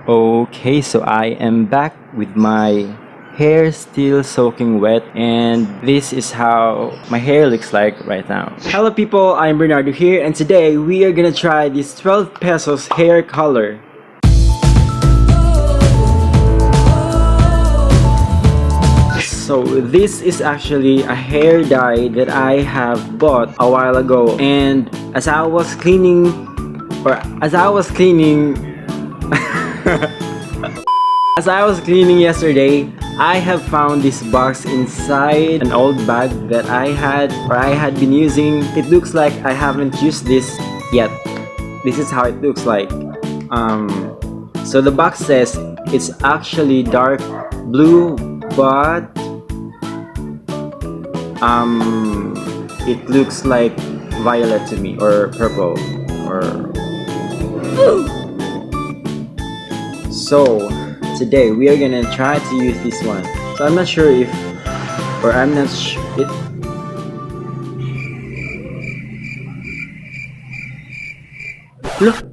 Okay, so I am back with my hair still soaking wet, and this is how my hair looks like right now. Hello people, I'm Bernardo here, and today we are gonna try this 12 pesos hair color. So this is actually a hair dye that I have bought a while ago, and as I was cleaning as I was cleaning yesterday, I have found this box inside an old bag that I had been using. It looks like I haven't used this yet. This is how it looks like. So the box says it's actually dark blue, but it looks like violet to me, or purple, or so today we are gonna try to use this one. So I'm not sure if, or I'm not sure it. Look,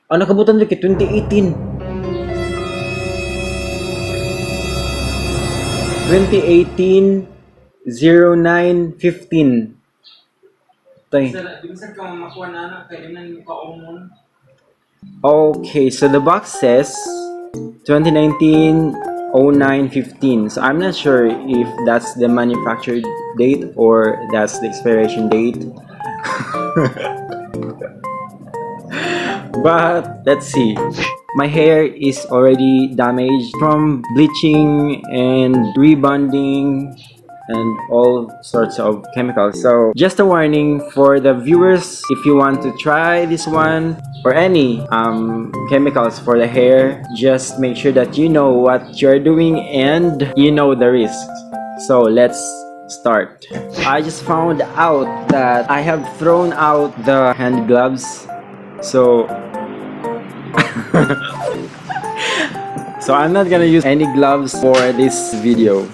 ang nakabutan dito 2018. 2018 0915. Tay. Okay, so the box says 2019 0915. So I'm not sure if that's the manufactured date or that's the expiration date. But let's see. My hair is already damaged from bleaching and rebonding and all sorts of chemicals. So just a warning for the viewers, if you want to try this one or any chemicals for the hair, just make sure that you know what you're doing and you know the risks. So let's start. I just found out that I have thrown out the hand gloves, so so I'm not gonna use any gloves for this video.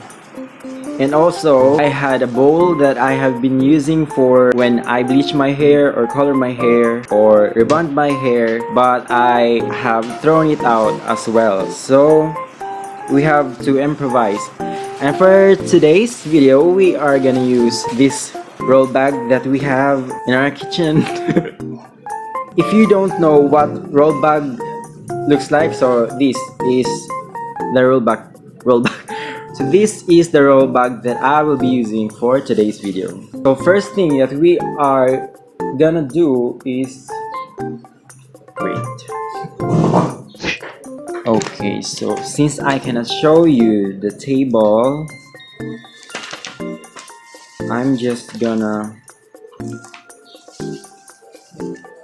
And also, I had a bowl that I have been using for when I bleach my hair or color my hair or rebond my hair, but I have thrown it out as well. So we have to improvise. And for today's video, we are gonna use this roll bag that we have in our kitchen. If you don't know what roll bag looks like, so this is the roll bag. So this is the roll bag that I will be using for today's video. So first thing that we are gonna do is wait. Okay, so since I cannot show you the table, I'm just gonna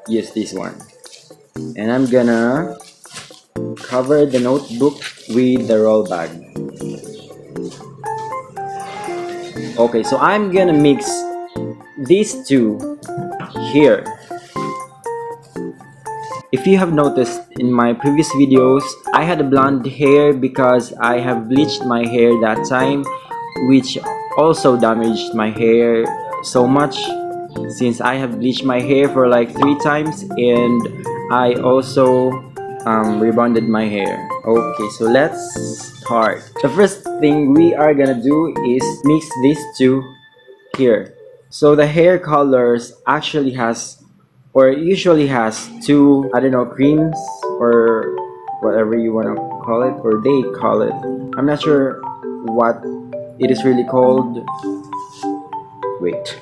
use this one, and I'm gonna cover the notebook with the roll bag. Okay, so I'm gonna mix these two here. If you have noticed in my previous videos, I had a blonde hair because I have bleached my hair that time, which also damaged my hair so much, since I have bleached my hair for like 3 times, and I also rebonded my hair. Okay, so let's start. The first thing we are gonna do is mix these two here. So the hair colors actually has, or usually has, two, I don't know, creams or whatever you want to call it, or they call it. I'm not sure what it is really called. Wait.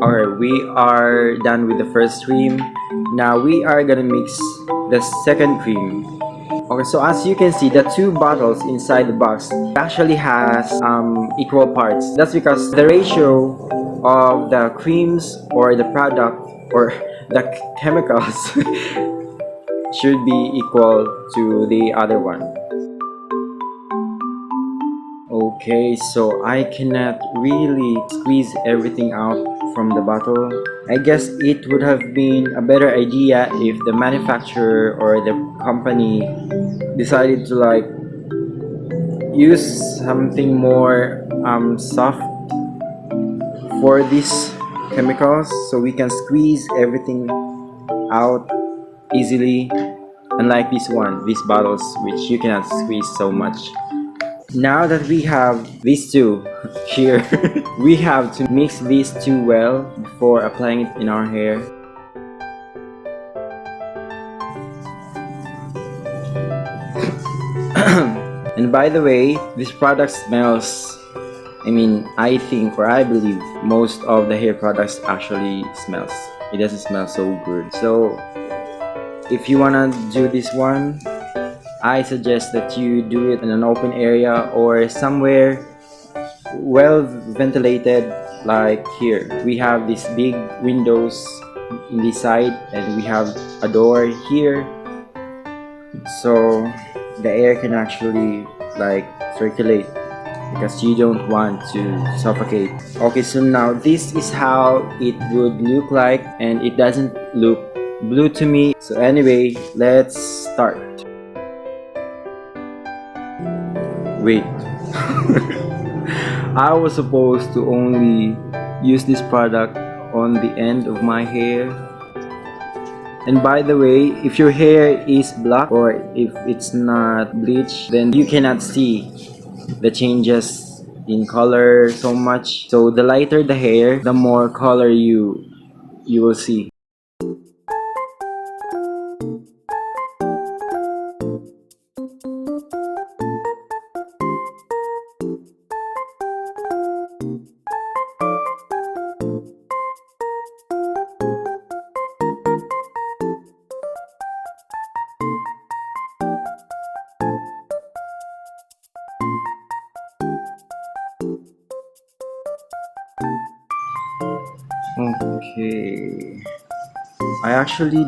Alright, we are done with the first cream. Now we are gonna mix the second cream. Okay, so as you can see, the two bottles inside the box actually has equal parts. That's because the ratio of the creams or the product or the chemicals should be equal to the other one. Okay, so I cannot really squeeze everything out from the bottle. I guess it would have been a better idea if the manufacturer or the company decided to like use something more soft for these chemicals, so we can squeeze everything out easily, unlike this one, these bottles, which you cannot squeeze so much. Now that we have these two here, we have to mix these two well before applying it in our hair. And by the way, this product smells, I think or I believe most of the hair products actually smells. It doesn't smell so good. So if you wanna do this one, I suggest that you do it in an open area or somewhere well ventilated, like here. We have these big windows in this side and we have a door here, so the air can actually like circulate because you don't want to suffocate. Okay, so now this is how it would look like and it doesn't look blue to me. So anyway, let's start. Wait. I was supposed to only use this product on the end of my hair. And by the way, if your hair is black or if it's not bleached, then you cannot see the changes in color so much. So the lighter the hair, the more color you will see. Okay. I actually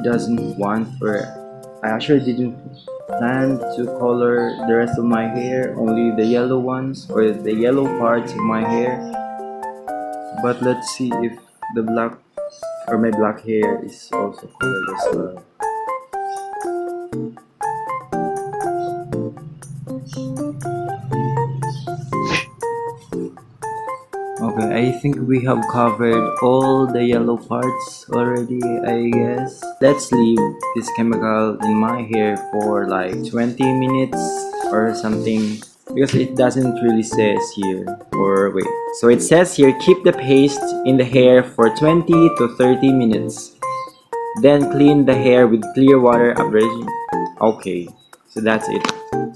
didn't plan to color the rest of my hair, only the yellow ones or the yellow parts of my hair. But let's see if the black or my black hair is also colored as well. Okay, I think we have covered all the yellow parts already, I guess. Let's leave this chemical in my hair for like 20 minutes or something because it doesn't really says here. Or wait. So it says here, keep the paste in the hair for 20 to 30 minutes. Then clean the hair with clear water abrasion. Okay, so that's it.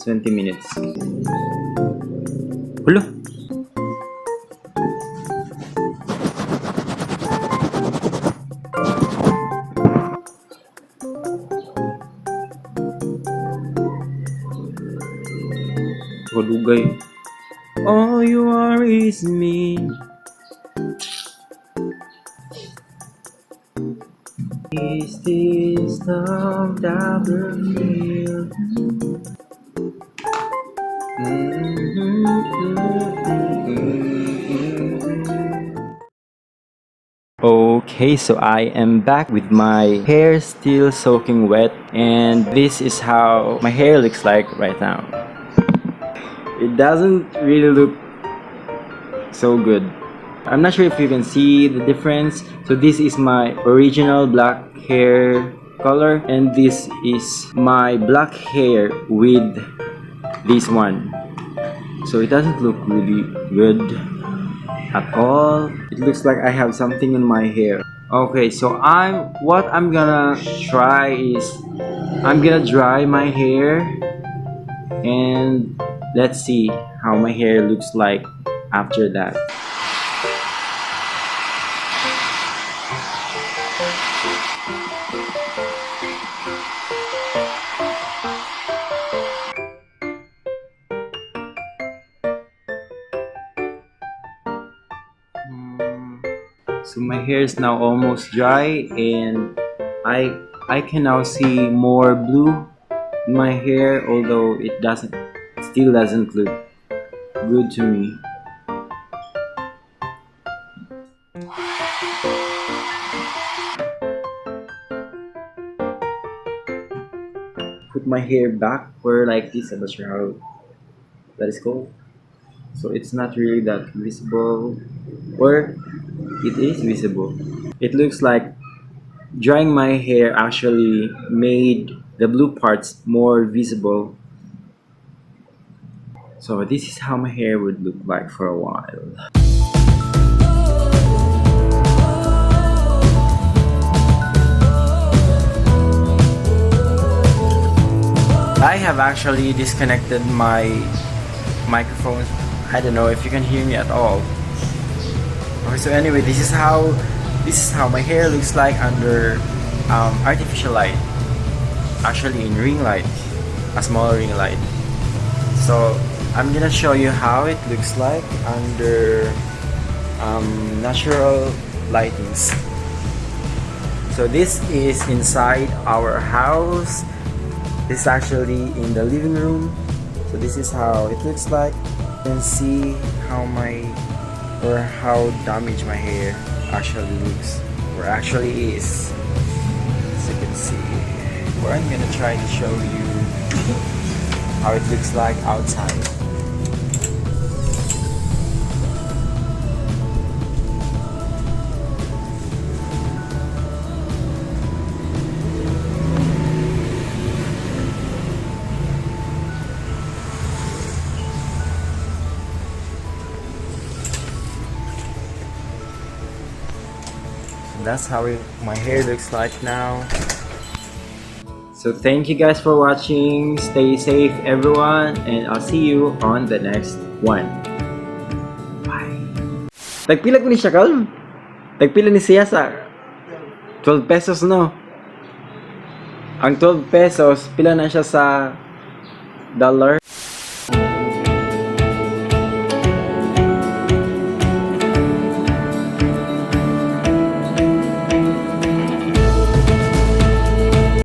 20 minutes. Hello. Hulugay. All you are is me. Is this love that will feel? Okay, so I am back with my hair still soaking wet, and this is how my hair looks like right now. It doesn't really look so good. I'm not sure if you can see the difference. So this is my original black hair color and this is my black hair with this one. So it doesn't look really good at all. It looks like I have something in my hair. Okay, so what I'm gonna try is I'm gonna dry my hair and let's see how my hair looks like after that. So my hair is now almost dry and I can now see more blue in my hair, although it still doesn't look good to me. Put my hair back or like this, I'm not sure how that is called. So it's not really that visible, or it is visible. It looks like drying my hair actually made the blue parts more visible. So this is how my hair would look like for a while. I have actually disconnected my microphone. I don't know if you can hear me at all. Okay, so anyway, this is how my hair looks like under artificial light. Actually, in ring light, a small ring light. So I'm gonna show you how it looks like under natural lightings. So this is inside our house. This is actually in the living room. So this is how it looks like. You can see how how damaged my hair actually looks, or actually is. As you can see, or I'm gonna try to show you how it looks like outside. That's how my hair looks like now. So thank you guys for watching. Stay safe everyone, and I'll see you on the next one. Bye. Tagpila ko ni siya, Kalm? Tagpila ni siya sa 12 pesos, no? Ang 12 pesos, pila na siya sa dollar?